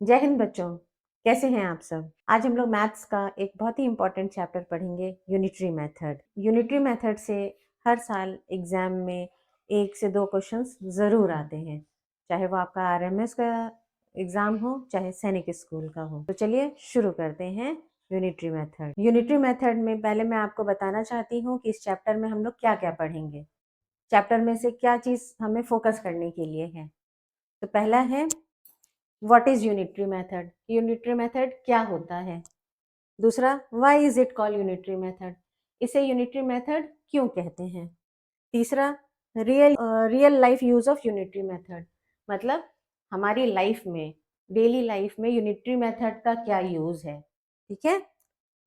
जय हिंद बच्चों, कैसे हैं आप सब। आज हम लोग मैथ्स का एक बहुत ही इम्पोर्टेंट चैप्टर पढ़ेंगे, यूनिटरी मेथड। यूनिटरी मेथड से हर साल एग्जाम में 1 से 2 क्वेश्चंस ज़रूर आते हैं, चाहे वो आपका आरएमएस का एग्ज़ाम हो, चाहे सैनिक स्कूल का हो। तो चलिए शुरू करते हैं यूनिटरी मेथड। यूनिटरी मेथड में पहले मैं आपको बताना चाहती हूँ कि इस चैप्टर में हम लोग क्या क्या पढ़ेंगे, चैप्टर में से क्या चीज़ हमें फोकस करने के लिए है। तो पहला है what is unitary method, unitary method क्या होता है। दूसरा, why is it called unitary method, इसे यूनिटरी मेथड क्यों कहते हैं। तीसरा, real life use of unitary method, मतलब हमारी लाइफ में, डेली लाइफ में यूनिटरी मेथड का क्या यूज है। ठीक है।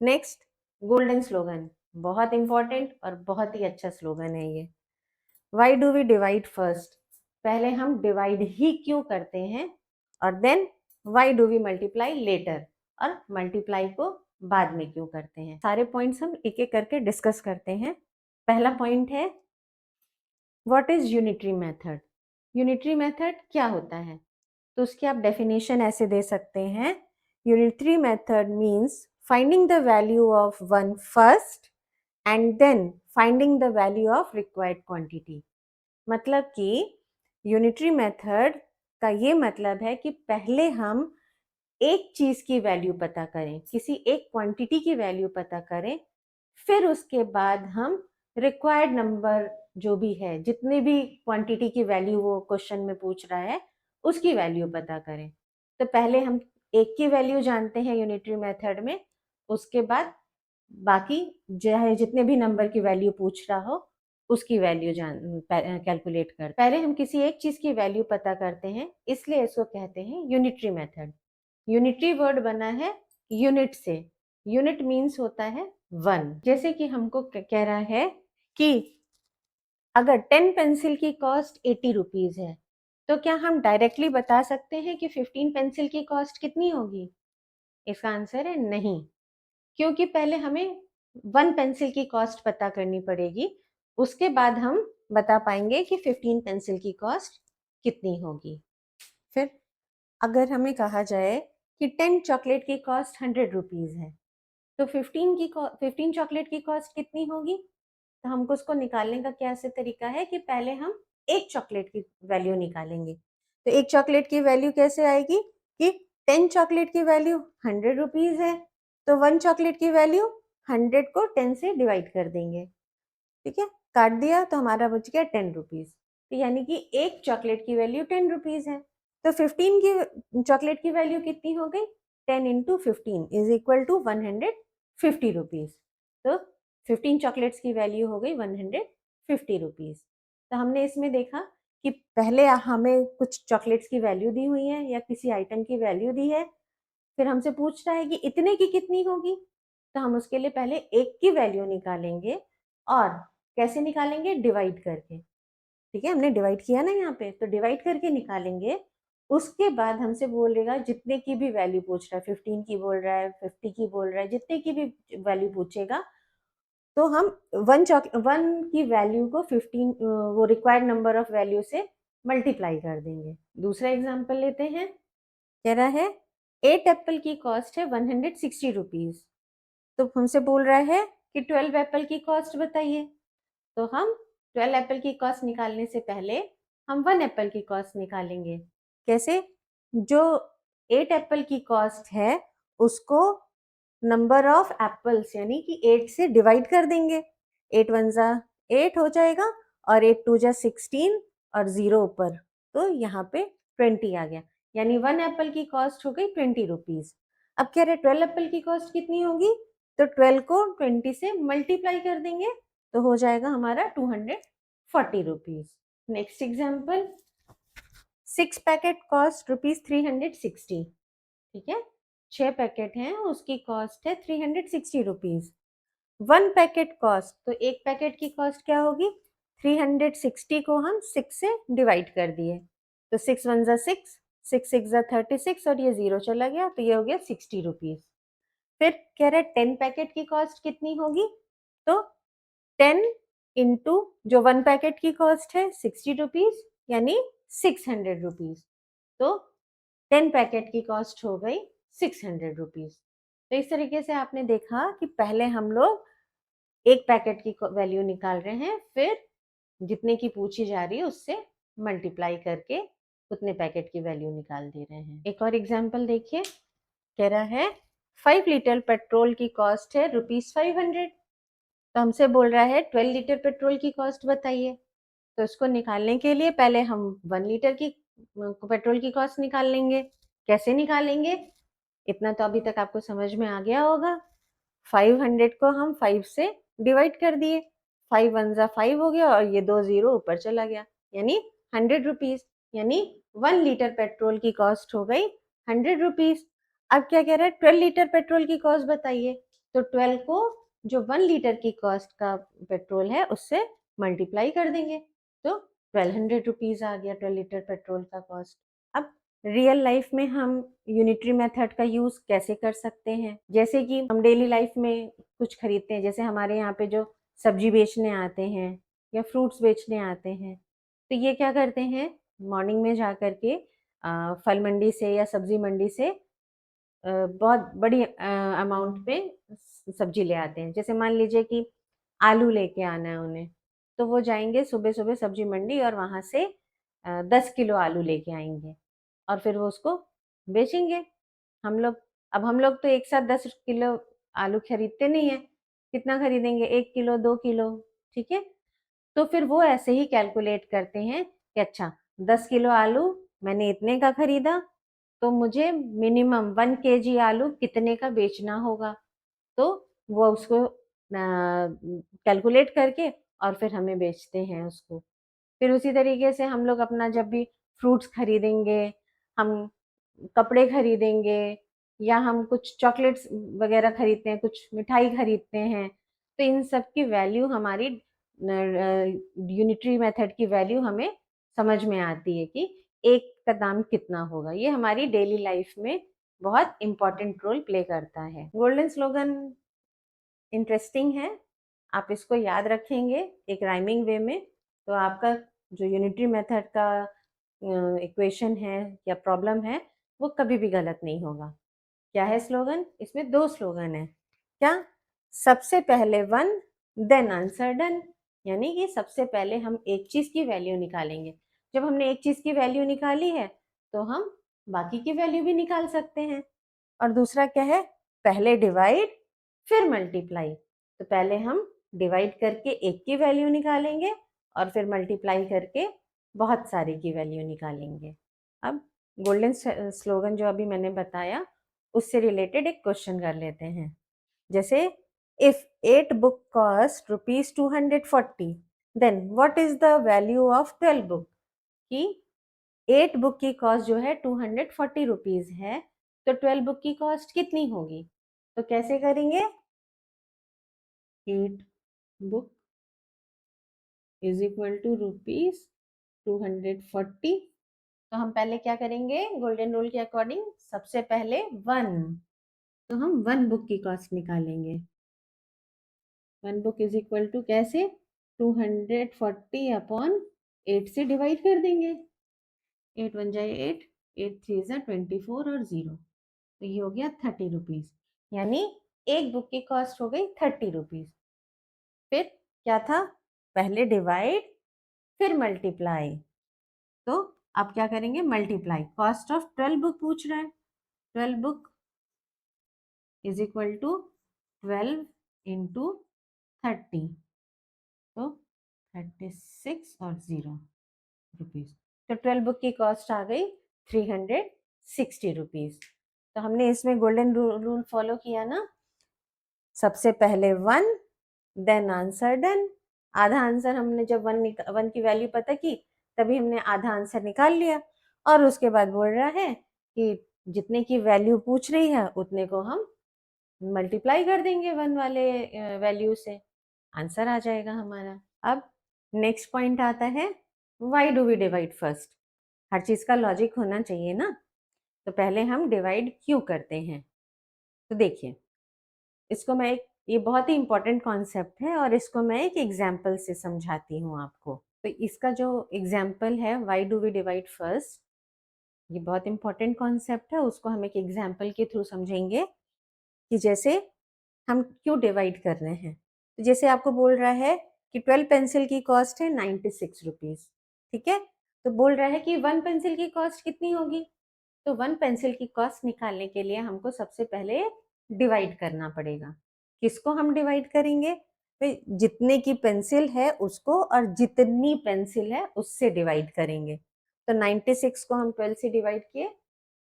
नेक्स्ट, गोल्डन स्लोगन, बहुत इंपॉर्टेंट और बहुत ही अच्छा स्लोगन है ये। Why do we divide first, पहले हम डिवाइड ही क्यों करते हैं, और then why do we multiply later, और मल्टीप्लाई को बाद में क्यों करते हैं। सारे पॉइंट्स हम एक एक करके डिस्कस करते हैं। पहला पॉइंट है what is unitary method. Unitary method क्या होता है, तो उसकी आप डेफिनेशन ऐसे दे सकते हैं, unitary method means finding the value of one first and then finding the value of required quantity. मतलब कि यूनिटरी मेथड का ये मतलब है कि पहले हम एक चीज की वैल्यू पता करें, किसी एक क्वांटिटी की वैल्यू पता करें, फिर उसके बाद हम रिक्वायर्ड नंबर जो भी है, जितने भी क्वांटिटी की वैल्यू वो क्वेश्चन में पूछ रहा है, उसकी वैल्यू पता करें। तो पहले हम एक की वैल्यू जानते हैं यूनिटरी मेथड में, उसके बाद बाकी चाहे जितने भी नंबर की वैल्यू पूछ रहा हो उसकी वैल्यू कैलकुलेट कर। पहले हम किसी एक चीज की वैल्यू पता करते हैं, इसलिए इसको कहते हैं यूनिटरी मेथड। यूनिटरी वर्ड बना है यूनिट से, यूनिट मीन्स होता है 1। जैसे कि हमको कह रहा है कि अगर 10 पेंसिल की कॉस्ट 80 रुपीज है, तो क्या हम डायरेक्टली बता सकते हैं कि 15 पेंसिल की कॉस्ट कितनी होगी। इसका आंसर है नहीं, क्योंकि पहले हमें 1 पेंसिल की कॉस्ट पता करनी पड़ेगी, उसके बाद हम बता पाएंगे कि 15 पेंसिल की कॉस्ट कितनी होगी। फिर अगर हमें कहा जाए कि 10 चॉकलेट की कॉस्ट 100 रुपीज है, तो 15 चॉकलेट की कॉस्ट कितनी होगी। तो हमको उसको निकालने का क्या ऐसे तरीका है कि पहले हम एक चॉकलेट की वैल्यू निकालेंगे। तो एक चॉकलेट की वैल्यू कैसे आएगी कि 10 चॉकलेट की वैल्यू 100 रुपीज है, तो 1 चॉकलेट की वैल्यू 100 को 10 से डिवाइड कर देंगे। ठीक है, काट दिया तो हमारा बच गया 10 रुपीज। तो यानी कि एक चॉकलेट की वैल्यू 10 रुपीज है, तो 15 की चॉकलेट की वैल्यू कितनी हो गई, 10 into 15 is equal to 150 rupees. तो 15 चॉकलेट्स की वैल्यू हो गई 150 रुपीज। तो हमने इसमें देखा कि पहले हमें कुछ चॉकलेट्स की वैल्यू दी हुई है या किसी आइटम की वैल्यू दी है, फिर हमसे पूछ रहा है कि इतने की कितनी होगी, तो हम उसके लिए पहले एक की वैल्यू निकालेंगे, और कैसे निकालेंगे, डिवाइड करके। ठीक है, हमने डिवाइड किया ना यहाँ पे, तो डिवाइड करके निकालेंगे। उसके बाद हमसे बोलेगा जितने की भी वैल्यू पूछ रहा है, 15 की बोल रहा है, 50 की बोल रहा है, जितने की भी वैल्यू पूछेगा, तो हम 1 की वैल्यू को 15 वो रिक्वायर्ड नंबर ऑफ वैल्यू से मल्टीप्लाई कर देंगे। दूसरा एग्जाम्पल लेते हैं, कह रहा है 8 एप्पल की कॉस्ट है 160 रुपीज, तो हमसे बोल रहा है कि 12 एप्पल की कॉस्ट बताइए। तो हम 12 एप्पल की कॉस्ट निकालने से पहले हम 1 एप्पल की कॉस्ट निकालेंगे। कैसे, जो 8 एप्पल की कॉस्ट है उसको नंबर ऑफ एप्पल्स यानी कि 8 से डिवाइड कर देंगे। 8 वन जा 8 हो जाएगा, और 8 टू जा 16, और 0 ऊपर, तो यहाँ पे 20 आ गया, यानी 1 एप्पल की कॉस्ट हो गई 20 रुपीज। अब कह रहे 12 एप्पल की कॉस्ट कितनी होगी, तो 12 को 20 से मल्टीप्लाई कर देंगे, तो हो जाएगा हमारा 240 rupees. Next example, 6 packet cost rupees 360। ठीक है, 6 पैकेट हैं, उसकी कॉस्ट है 360 रुपीज। 1 पैकेट कॉस्ट, तो एक पैकेट की कॉस्ट क्या होगी, 360 को हम 6 से डिवाइड कर दिए, तो 6 वन जा 6, 6 सिक्स जा 36, और ये 0 चला गया, तो ये हो गया 60 रुपीज। फिर कह रहे 10 पैकेट की कॉस्ट कितनी होगी, तो 10 इंटू जो 1 पैकेट की कॉस्ट है 60 रुपीज, यानी 600 रुपीज। तो 10 पैकेट की कॉस्ट हो गई 600 रुपीज। तो इस तरीके से आपने देखा कि पहले हम लोग एक पैकेट की वैल्यू निकाल रहे हैं, फिर जितने की पूछी जा रही है उससे मल्टीप्लाई करके उतने पैकेट की वैल्यू निकाल दे रहे हैं। एक और एग्जांपल देखिए, कह रहा है 5 लीटर पेट्रोल की कॉस्ट है ₹500। तो हमसे बोल रहा है 12 लीटर पेट्रोल की कॉस्ट बताइए। तो इसको निकालने के लिए पहले हम 1 लीटर की पेट्रोल की कॉस्ट निकाल लेंगे। कैसे निकालेंगे? इतना तो अभी तक आपको समझ में आ गया होगा। 500 को हम 5 से डिवाइड कर दिए, 5 वन जा 5 हो गया और ये 2 जीरो ऊपर चला गया, यानी 100 रुपीज। यानी 1 लीटर पेट्रोल की कॉस्ट हो गई 100 रुपीज। अब क्या कह रहा है, 12 लीटर पेट्रोल की कॉस्ट बताइए। तो 12 को जो 1 लीटर की कॉस्ट का पेट्रोल है उससे मल्टीप्लाई कर देंगे, तो 1200 रुपीज आ गया 12 लीटर पेट्रोल का कॉस्ट। अब रियल लाइफ में हम यूनिटरी मेथड का यूज कैसे कर सकते हैं? जैसे कि हम डेली लाइफ में कुछ खरीदते हैं, जैसे हमारे यहाँ पे जो सब्जी बेचने आते हैं या फ्रूट्स बेचने आते हैं, तो ये क्या करते हैं, मॉर्निंग में जा करके फल मंडी से या सब्जी मंडी से बहुत बड़ी अमाउंट में सब्जी ले आते हैं। जैसे मान लीजिए कि आलू लेके आना है उन्हें, तो वो जाएंगे सुबह सुबह सब्जी मंडी और वहां से 10 किलो आलू लेके आएंगे और फिर वो उसको बेचेंगे। हम लोग हम लोग तो एक साथ 10 किलो आलू खरीदते नहीं है, कितना खरीदेंगे, 1 किलो 2 किलो, ठीक है। तो फिर वो ऐसे ही कैलकुलेट करते हैं कि अच्छा 10 किलो आलू मैंने इतने का खरीदा, तो मुझे मिनिमम 1 केजी आलू कितने का बेचना होगा। तो वो उसको कैलकुलेट करके और फिर हमें बेचते हैं उसको। फिर उसी तरीके से हम लोग अपना जब भी फ्रूट्स खरीदेंगे, हम कपड़े खरीदेंगे या हम कुछ चॉकलेट्स वगैरह खरीदते हैं, कुछ मिठाई खरीदते हैं, तो इन सब की वैल्यू हमारी यूनिटरी मेथड की वैल्यू हमें समझ में आती है कि एक का दाम कितना होगा। ये हमारी डेली लाइफ में बहुत इंपॉर्टेंट रोल प्ले करता है। गोल्डन स्लोगन इंटरेस्टिंग है, आप इसको याद रखेंगे एक राइमिंग वे में, तो आपका जो यूनिटरी मेथड का इक्वेशन है या प्रॉब्लम है वो कभी भी गलत नहीं होगा। क्या है स्लोगन? इसमें 2 स्लोगन है। क्या? सबसे पहले 1 देन आंसर डन, यानी कि सबसे पहले हम एक चीज की वैल्यू निकालेंगे। जब हमने एक चीज की वैल्यू निकाली है तो हम बाकी की वैल्यू भी निकाल सकते हैं। और दूसरा क्या है, पहले डिवाइड फिर मल्टीप्लाई। तो पहले हम डिवाइड करके एक की वैल्यू निकालेंगे और फिर मल्टीप्लाई करके बहुत सारे की वैल्यू निकालेंगे। अब गोल्डन स्लोगन जो अभी मैंने बताया उससे रिलेटेड एक क्वेश्चन कर लेते हैं। जैसे if 8 book cost ₹240, then what is the value of 12 book. कि 8 बुक की कॉस्ट जो है 240 रुपीज है, तो 12 बुक की कॉस्ट कितनी होगी? तो कैसे करेंगे? 8 बुक इज इक्वल टू ₹240। तो हम पहले क्या करेंगे, गोल्डन रूल के अकॉर्डिंग सबसे पहले 1, तो हम 1 बुक की कॉस्ट निकालेंगे। 1 बुक इज इक्वल टू कैसे, 240 अपॉन 8 से डिवाइड कर देंगे। 8 वन जाए 8, 8 थ्री जा 24 और 0, तो ये हो गया 30 रुपीज। यानी एक बुक की कॉस्ट हो गई 30 रुपीज। फिर क्या था, पहले डिवाइड फिर मल्टीप्लाई। तो आप क्या करेंगे, मल्टीप्लाई, कॉस्ट ऑफ 12 बुक पूछ रहा है, 12 book is equal to 12 into 30, तो 36 और 0 रुपीज। तो 12 बुक की कॉस्ट आ गई 360 रुपीज। तो हमने इसमें गोल्डन रूल फॉलो किया ना, सबसे पहले 1 देन आंसर डन। आधा आंसर हमने जब 1 की वैल्यू पता की तभी हमने आधा आंसर निकाल लिया, और उसके बाद बोल रहा है कि जितने की वैल्यू पूछ रही है उतने को हम मल्टीप्लाई कर देंगे 1 वाले वैल्यू से, आंसर आ जाएगा हमारा। अब नेक्स्ट पॉइंट आता है, why do we divide first. हर चीज का लॉजिक होना चाहिए ना, तो पहले हम डिवाइड क्यों करते हैं। तो देखिए, इसको मैं एक, ये बहुत ही इंपॉर्टेंट कॉन्सेप्ट है और इसको मैं एक एग्जाम्पल से समझाती हूँ आपको। तो इसका जो एग्जाम्पल है, why do we divide first, ये बहुत इंपॉर्टेंट कॉन्सेप्ट है, उसको हम एक एग्जाम्पल के थ्रू समझेंगे कि जैसे हम क्यों डिवाइड कर रहे हैं। तो जैसे आपको बोल रहा है कि 12 पेंसिल की कॉस्ट है 96 रुपीज, ठीक है। तो बोल रहा है कि 1 पेंसिल की कॉस्ट कितनी होगी। तो 1 पेंसिल की कॉस्ट निकालने के लिए हमको सबसे पहले डिवाइड करना पड़ेगा। किसको हम डिवाइड करेंगे? भाई जितने की पेंसिल है उसको, और जितनी पेंसिल है उससे डिवाइड करेंगे। तो 96 को हम 12 से डिवाइड किए,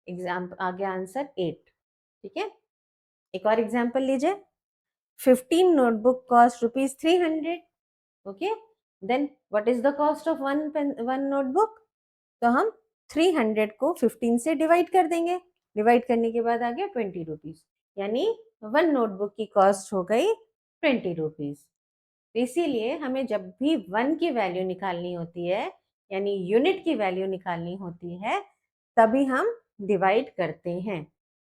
एग्जाम आ गया आंसर 8, ठीक है। एक और एग्जाम्पल लीजिए, 15 notebook cost rupees 300, okay. Then what is the cost of one notebook? तो हम 300 को 15 से डिवाइड कर देंगे। डिवाइड करने के बाद आ गया 20 रुपीज, यानी 1 नोटबुक की कॉस्ट हो गई 20 रुपीज। इसीलिए हमें जब भी 1 की वैल्यू निकालनी होती है, यानी यूनिट की वैल्यू निकालनी होती है, तभी हम डिवाइड करते हैं।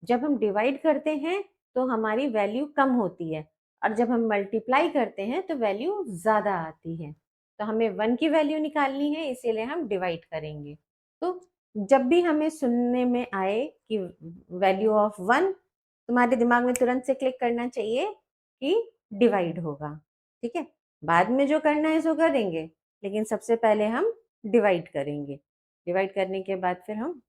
जब हम डिवाइड करते हैं तो हमारी वैल्यू कम होती है, और जब हम मल्टीप्लाई करते हैं तो वैल्यू ज़्यादा आती है। तो हमें 1 की वैल्यू निकालनी है, इसीलिए हम डिवाइड करेंगे। तो जब भी हमें सुनने में आए कि वैल्यू ऑफ 1, तुम्हारे दिमाग में तुरंत से क्लिक करना चाहिए कि डिवाइड होगा, ठीक है। बाद में जो करना है सो करेंगे, लेकिन सबसे पहले हम डिवाइड करेंगे। डिवाइड करने के बाद फिर हम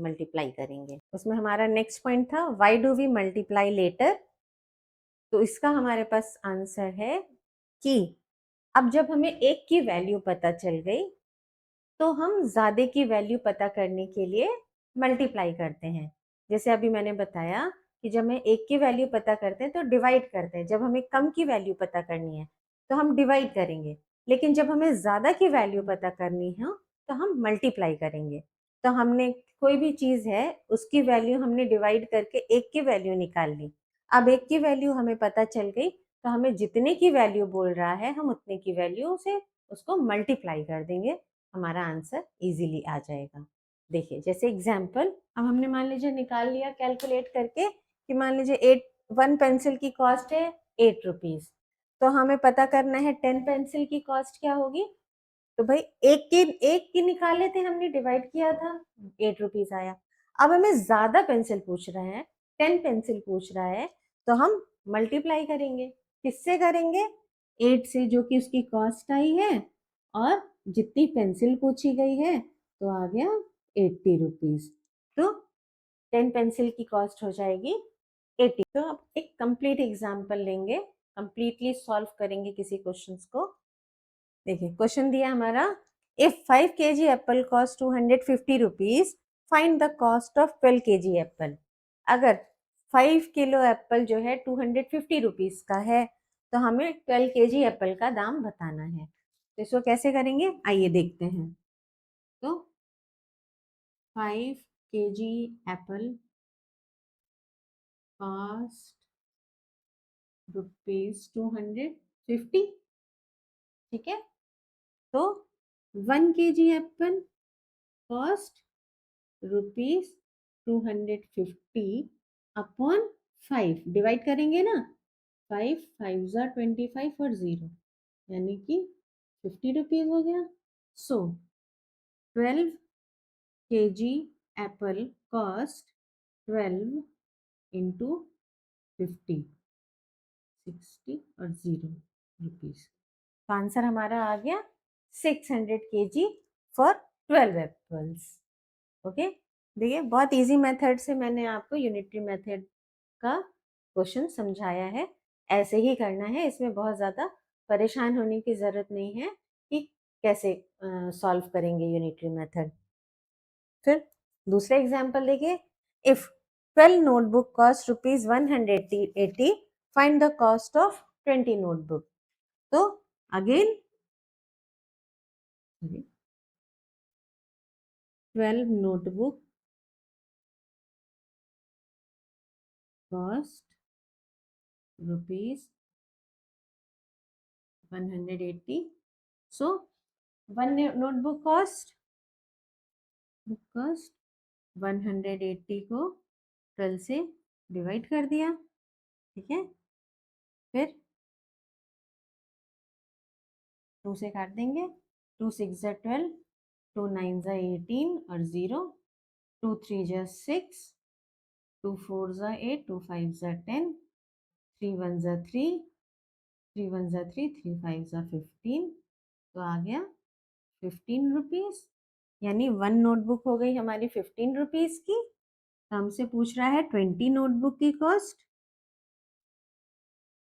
मल्टीप्लाई करेंगे। उसमें हमारा नेक्स्ट पॉइंट था, why do we multiply later. तो इसका हमारे पास आंसर है कि अब जब हमें एक की वैल्यू पता चल गई, तो हम ज़्यादा की वैल्यू पता करने के लिए मल्टीप्लाई करते हैं। जैसे अभी मैंने बताया कि जब हम एक की वैल्यू पता करते हैं तो डिवाइड करते हैं। जब हमें कम की वैल्यू पता करनी है तो हम डिवाइड करेंगे, लेकिन जब हमें ज़्यादा की वैल्यू पता करनी है तो हम मल्टीप्लाई करेंगे। तो हमने कोई भी चीज़ है उसकी वैल्यू हमने डिवाइड करके एक की वैल्यू निकाल ली। अब एक की वैल्यू हमें पता चल गई, तो हमें जितने की वैल्यू बोल रहा है हम उतने की वैल्यू से उसको मल्टीप्लाई कर देंगे, हमारा आंसर इजीली आ जाएगा। देखिए जैसे एग्जाम्पल, अब हमने मान लीजिए निकाल लिया कैलकुलेट करके कि मान लीजिए 1 पेंसिल की कॉस्ट है 8 रुपीज। तो हमें पता करना है 10 पेंसिल की कॉस्ट क्या होगी। तो भाई एक की निकाले थे हमने, डिवाइड किया था, 8 रुपीज आया। अब हमें ज्यादा पेंसिल पूछ रहा है, 10 पेंसिल पूछ रहा है, तो हम मल्टीप्लाई करेंगे। किससे करेंगे? 8 से, जो कि उसकी कॉस्ट आई है, और जितनी पेंसिल पूछी गई है, तो आ गया 80 रुपीज। तो 10 पेंसिल की कॉस्ट हो जाएगी 80। तो अब एक कंप्लीट एग्जाम्पल लेंगे, कंप्लीटली सॉल्व करेंगे किसी क्वेश्चंस को। देखिए क्वेश्चन दिया हमारा, if 5 kg Apple cost 250 rupees, find the cost of 12 kg Apple. अगर 5 किलो एप्पल जो है 250 रुपीज का है, तो हमें 12 kg एप्पल का दाम बताना है। तो इसको कैसे करेंगे, आइए देखते हैं। तो 5 kg एप्पल कॉस्ट रुपीज 250, ठीक है। तो 1 kg Apple cost rupees 250 upon 5, divide करेंगे ना, 5 5 ज़ा 25 और 0, यानी कि 50 रुपीज हो गया। सो 12 kg एप्पल कॉस्ट 12 इंटू 50, 60 और 0 रुपीज। तो आंसर हमारा आ गया 600 kg फॉर 12 एप्पल्स, ओके। देखिए बहुत इजी मेथड से मैंने आपको यूनिटरी मेथड का क्वेश्चन समझाया है। ऐसे ही करना है, इसमें बहुत ज़्यादा परेशान होने की ज़रूरत नहीं है कि कैसे सॉल्व करेंगे यूनिटरी मेथड। फिर दूसरे एग्जाम्पल देखिए, if 12 notebook cost rupees 180, find the cost of 20 notebook. तो again 12 notebook cost rupees 180, so 1 notebook cost 180 को 12 से डिवाइड कर दिया, ठीक है। फिर 2 से काट देंगे, 2 6 ज़ा 12, 2 9 ज़ा 18 और 0, 2 3 जा 6, 2 4 जा 8, 2 5 जा 10, 3 1 जा 3, 3 1 जा 3, 3 5 जा 15, तो आ गया 15 रुपीज़, यानी 1 नोटबुक हो गई हमारी 15 रुपीज़ की। तो हमसे पूछ रहा है 20 नोटबुक की कॉस्ट,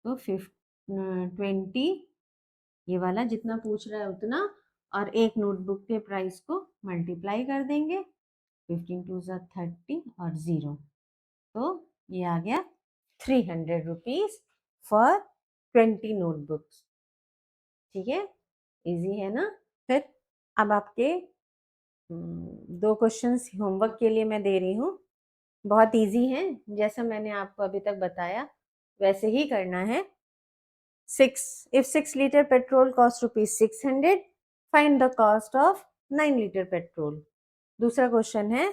तो 20 ये वाला जितना पूछ रहा है उतना, और एक नोटबुक के प्राइस को मल्टीप्लाई कर देंगे, 15 2 जा 30 और 0, तो ये आ गया 300 रुपीज़ फॉर 20 नोटबुक्स। ठीक है, इजी है ना। फिर अब आपके 2 क्वेश्चंस होमवर्क के लिए मैं दे रही हूँ, बहुत इजी हैं, जैसा मैंने आपको अभी तक बताया वैसे ही करना है। 6 if 6 liter petrol cost rupees 600, find the cost of 9 liter petrol। दूसरा क्वेश्चन है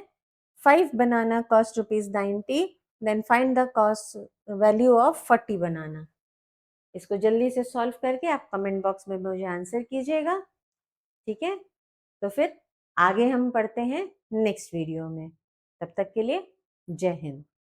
5 banana cost rupees 90, then find the cost value of 40 banana। इसको जल्दी से सॉल्व करके आप कमेंट बॉक्स में मुझे आंसर कीजिएगा। ठीक है, तो फिर आगे हम पढ़ते हैं नेक्स्ट वीडियो में। तब तक के लिए जय हिंद।